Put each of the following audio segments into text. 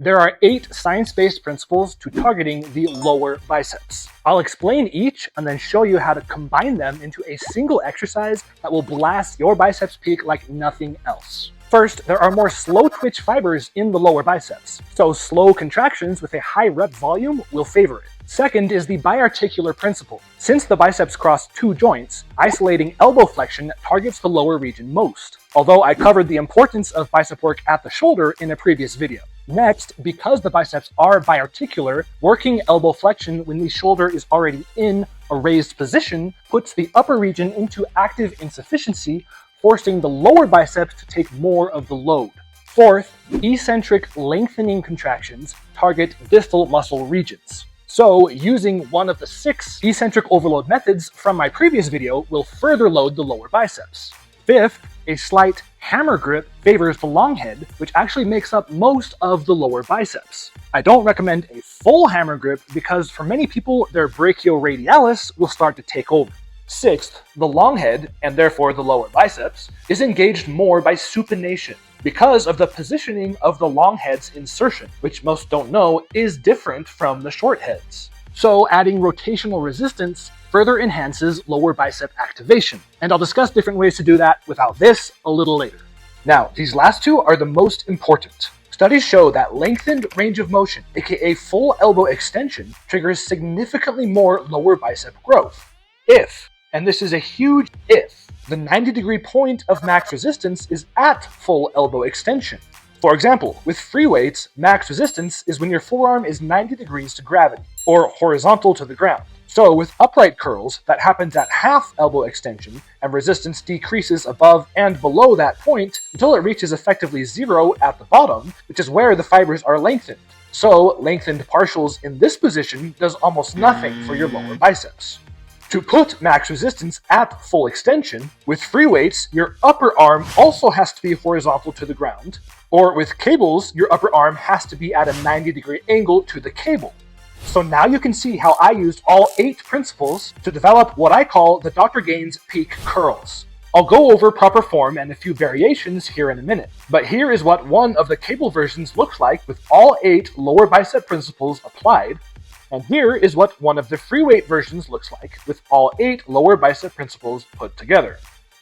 There are 8 science-based principles to targeting the lower biceps. I'll explain each and then show you how to combine them into a single exercise that will blast your biceps peak like nothing else. First, there are more slow twitch fibers in the lower biceps, so slow contractions with a high rep volume will favor it. Second is the biarticular principle. Since the biceps cross 2 joints, isolating elbow flexion targets the lower region most, although I covered the importance of bicep work at the shoulder in a previous video. Next, because the biceps are biarticular, working elbow flexion when the shoulder is already in a raised position puts the upper region into active insufficiency, forcing the lower biceps to take more of the load. Fourth, eccentric lengthening contractions target distal muscle regions. So, using one of the 6 eccentric overload methods from my previous video will further load the lower biceps. Fifth, a slight hammer grip favors the long head, which actually makes up most of the lower biceps. I don't recommend a full hammer grip because for many people, their brachioradialis will start to take over. Sixth, the long head, and therefore the lower biceps, is engaged more by supination because of the positioning of the long head's insertion, which most don't know is different from the short heads. So adding rotational resistance further enhances lower bicep activation, and I'll discuss different ways to do that without this a little later. Now, these last 2 are the most important. Studies show that lengthened range of motion, aka full elbow extension, triggers significantly more lower bicep growth. If, and this is a huge if, the 90-degree point of max resistance is at full elbow extension. For example, with free weights, max resistance is when your forearm is 90 degrees to gravity, or horizontal to the ground. So with upright curls, that happens at half elbow extension, and resistance decreases above and below that point until it reaches effectively 0 at the bottom, which is where the fibers are lengthened. So lengthened partials in this position does almost nothing for your lower biceps. To put max resistance at full extension, with free weights, your upper arm also has to be horizontal to the ground, or with cables, your upper arm has to be at a 90-degree angle to the cable. So now you can see how I used all 8 principles to develop what I call the Dr. Gaines peak curls. I'll go over proper form and a few variations here in a minute, but here is what one of the cable versions looks like with all 8 lower bicep principles applied, and here is what one of the free weight versions looks like with all 8 lower bicep principles put together.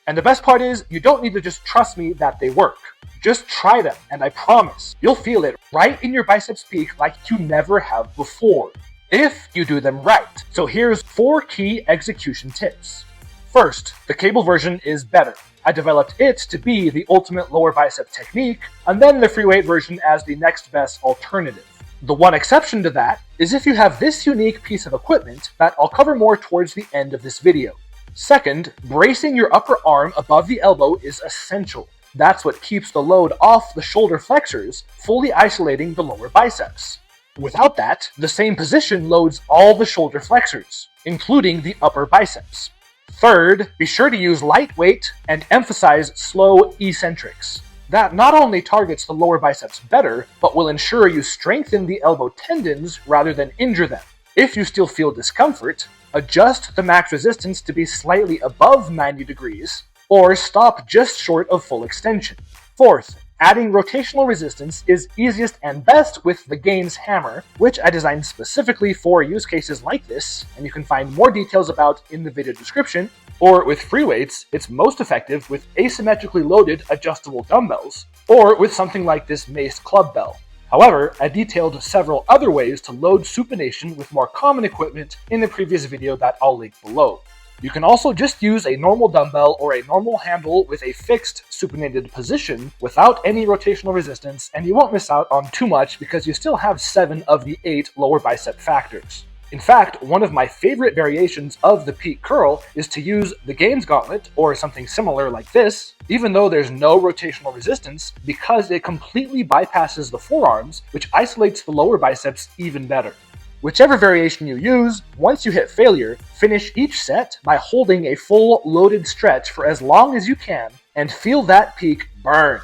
And the best part is, you don't need to just trust me that they work. Just try them, and I promise, you'll feel it right in your biceps peak like you never have before, if you do them right. So here's 4 key execution tips. First, the cable version is better. I developed it to be the ultimate lower bicep technique, and then the free weight version as the next best alternative. The one exception to that is if you have this unique piece of equipment that I'll cover more towards the end of this video. Second, bracing your upper arm above the elbow is essential. That's what keeps the load off the shoulder flexors, fully isolating the lower biceps. Without that, the same position loads all the shoulder flexors, including the upper biceps. Third, be sure to use lightweight and emphasize slow eccentrics. That not only targets the lower biceps better, but will ensure you strengthen the elbow tendons rather than injure them. If you still feel discomfort, adjust the max resistance to be slightly above 90 degrees, or stop just short of full extension. Fourth, adding rotational resistance is easiest and best with the Gaines hammer, which I designed specifically for use cases like this, and you can find more details about in the video description. Or with free weights, it's most effective with asymmetrically loaded adjustable dumbbells, or with something like this Mace club bell. However, I detailed several other ways to load supination with more common equipment in the previous video that I'll link below. You can also just use a normal dumbbell or a normal handle with a fixed supinated position without any rotational resistance, and you won't miss out on too much because you still have 7 of the 8 lower bicep factors. In fact, one of my favorite variations of the peak curl is to use the Gaines gauntlet or something similar like this, even though there's no rotational resistance, because it completely bypasses the forearms, which isolates the lower biceps even better. Whichever variation you use, once you hit failure, finish each set by holding a full loaded stretch for as long as you can and feel that peak burn.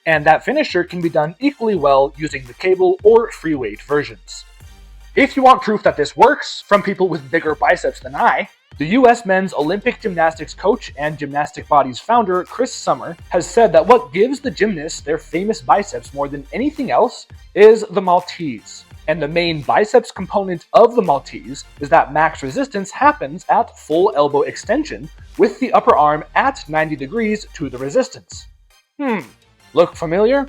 And that finisher can be done equally well using the cable or free weight versions. If you want proof that this works from people with bigger biceps than I, The US men's Olympic gymnastics coach and Gymnastic Body's founder, Chris Summer, has said that what gives the gymnasts their famous biceps more than anything else is the Maltese. And the main biceps component of the Maltese is that max resistance happens at full elbow extension with the upper arm at 90 degrees to the resistance. Look familiar?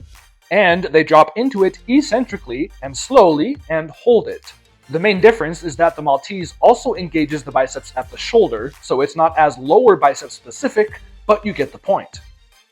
And they drop into it eccentrically and slowly and hold it. The main difference is that the Maltese also engages the biceps at the shoulder, so it's not as lower bicep specific, but you get the point.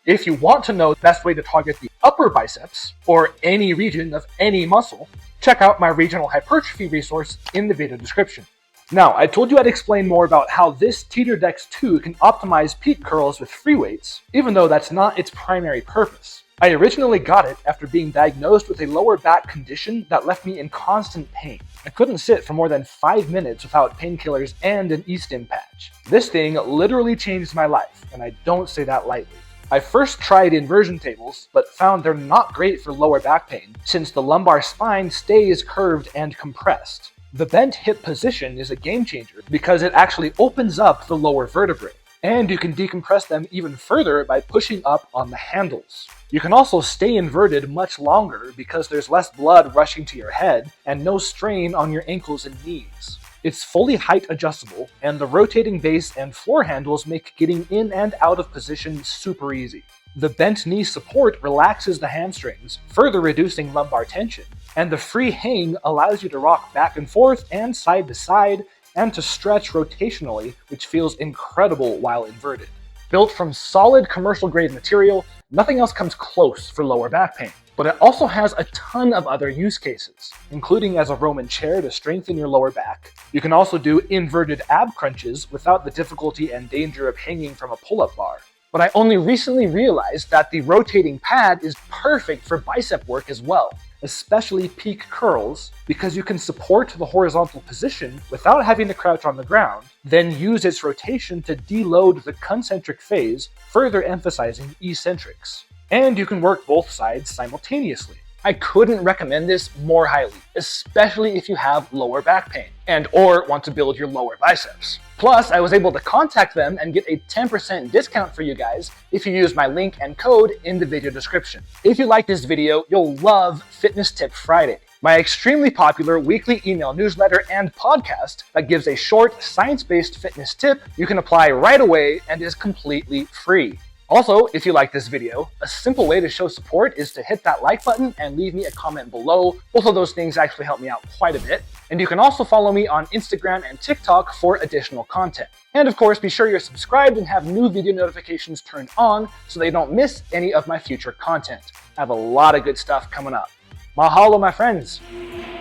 If you want to know the best way to target the upper biceps, or any region of any muscle, check out my regional hypertrophy resource in the video description. Now, I told you I'd explain more about how this Teeter Dex 2 can optimize peak curls with free weights, even though that's not its primary purpose. I originally got it after being diagnosed with a lower back condition that left me in constant pain. I couldn't sit for more than 5 minutes without painkillers and an e-stim patch. This thing literally changed my life, and I don't say that lightly. I first tried inversion tables, but found they're not great for lower back pain, since the lumbar spine stays curved and compressed. The bent hip position is a game changer because it actually opens up the lower vertebrae, and you can decompress them even further by pushing up on the handles. You can also stay inverted much longer because there's less blood rushing to your head and no strain on your ankles and knees. It's fully height adjustable, and the rotating base and floor handles make getting in and out of position super easy. The bent knee support relaxes the hamstrings, further reducing lumbar tension, and the free hang allows you to rock back and forth and side to side, and to stretch rotationally, which feels incredible while inverted. Built from solid commercial-grade material, nothing else comes close for lower back pain. But it also has a ton of other use cases, including as a Roman chair to strengthen your lower back. You can also do inverted ab crunches without the difficulty and danger of hanging from a pull-up bar. But I only recently realized that the rotating pad is perfect for bicep work as well, especially peak curls, because you can support the horizontal position without having to crouch on the ground, then use its rotation to deload the concentric phase, further emphasizing eccentrics. And you can work both sides simultaneously. I couldn't recommend this more highly, especially if you have lower back pain and or want to build your lower biceps. Plus, I was able to contact them and get a 10% discount for you guys if you use my link and code in the video description. If you like this video, you'll love Fitness Tip Friday, my extremely popular weekly email newsletter and podcast that gives a short, science-based fitness tip you can apply right away and is completely free. Also, if you like this video, a simple way to show support is to hit that like button and leave me a comment below. Both of those things actually help me out quite a bit. And you can also follow me on Instagram and TikTok for additional content. And of course, be sure you're subscribed and have new video notifications turned on so that you don't miss any of my future content. I have a lot of good stuff coming up. Mahalo, my friends.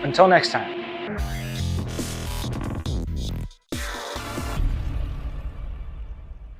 Until next time.